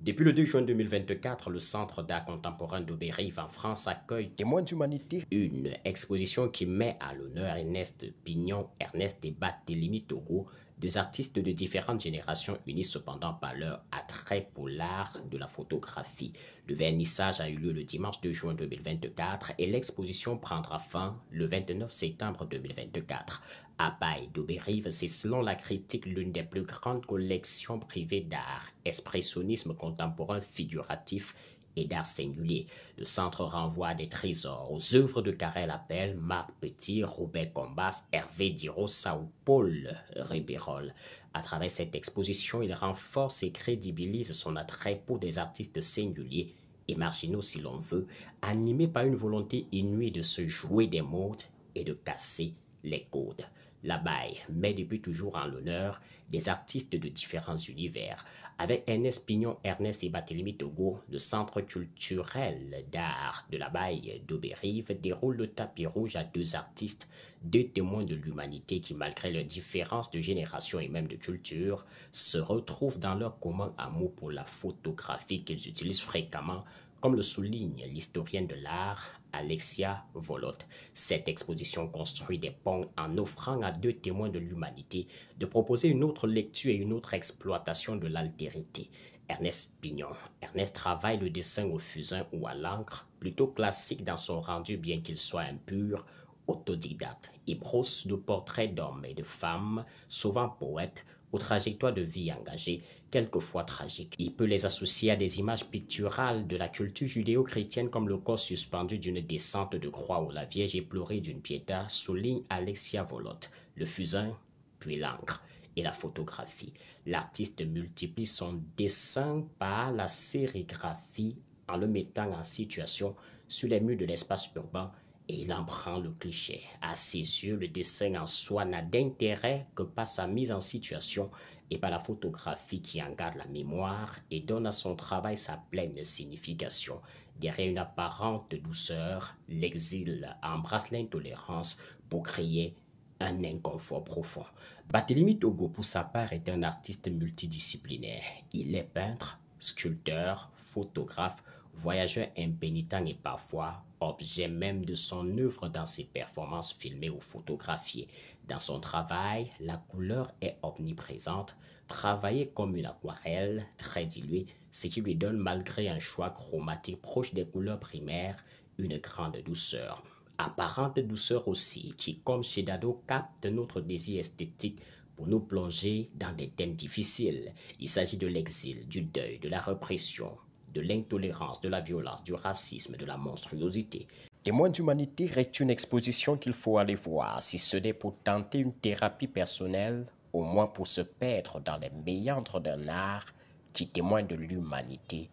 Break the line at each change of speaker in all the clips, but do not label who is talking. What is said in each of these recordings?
Depuis le 2 juin 2024, le Centre d'art contemporain d'Auberive en France accueille Témoins d'humanité, une exposition qui met à l'honneur Ernest Pignon, Ernest et Barthélemy Togo, deux artistes de différentes générations unis cependant par leur attrait pour l'art de la photographie. Le vernissage a eu lieu le dimanche 2 juin 2024 et l'exposition prendra fin le 29 septembre 2024. À Baye d'Auberive, c'est selon la critique l'une des plus grandes collections privées d'art, expressionnisme contemporain figuratif et d'art singulier. Le centre renvoie à des trésors, aux œuvres de Karel Appel, Marc Petit, Robert Combas, Hervé Dirossa ou Paul Ribérol. À travers cette exposition, il renforce et crédibilise son attrait pour des artistes singuliers et marginaux si l'on veut, animés par une volonté inouïe de se jouer des modes et de casser les codes. La Baye met depuis toujours en l'honneur des artistes de différents univers. Avec Ernest Pignon, Ernest et Barthélemy Togo, le Centre culturel d'art de la Baye d'Auberive déroule le tapis rouge à deux artistes, deux témoins de l'humanité qui, malgré leurs différences de génération et même de culture, se retrouvent dans leur commun amour pour la photographie qu'ils utilisent fréquemment, comme le souligne l'historienne de l'art Alexia Volotte. Cette exposition construit des ponts en offrant à deux témoins de l'humanité de proposer une autre lecture et une autre exploitation de l'altérité. Ernest Pignon. Ernest travaille le dessin au fusain ou à l'encre, plutôt classique dans son rendu bien qu'il soit impur, autodidacte. Il brosse de portraits d'hommes et de femmes, souvent poètes, aux trajectoires de vie engagées, quelquefois tragiques. Il peut les associer à des images picturales de la culture judéo-chrétienne comme le corps suspendu d'une descente de croix ou la Vierge éplorée d'une piéta, souligne Alexia Volotte. Le fusain, puis l'encre et la photographie. L'artiste multiplie son dessin par la sérigraphie en le mettant en situation sur les murs de l'espace urbain et il en prend le cliché. À ses yeux, le dessin en soi n'a d'intérêt que par sa mise en situation et par la photographie qui en garde la mémoire et donne à son travail sa pleine signification. Derrière une apparente douceur, l'exil embrasse l'intolérance pour créer un inconfort profond. Barthélemy Togo, pour sa part, est un artiste multidisciplinaire. Il est peintre, sculpteur, photographe, voyageur impénitent et parfois objet même de son œuvre dans ses performances filmées ou photographiées. Dans son travail, la couleur est omniprésente, travaillée comme une aquarelle, très diluée, ce qui lui donne, malgré un choix chromatique proche des couleurs primaires, une grande douceur. Apparente douceur aussi, qui, comme chez Dado, capte notre désir esthétique pour nous plonger dans des thèmes difficiles. Il s'agit de l'exil, du deuil, de la répression, de l'intolérance, de la violence, du racisme, de la monstruosité. Témoins d'humanité est une exposition qu'il faut aller voir, si ce n'est pour tenter une thérapie personnelle, au moins pour se perdre dans les méandres d'un art qui témoigne de l'humanité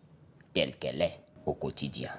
telle qu'elle est au quotidien.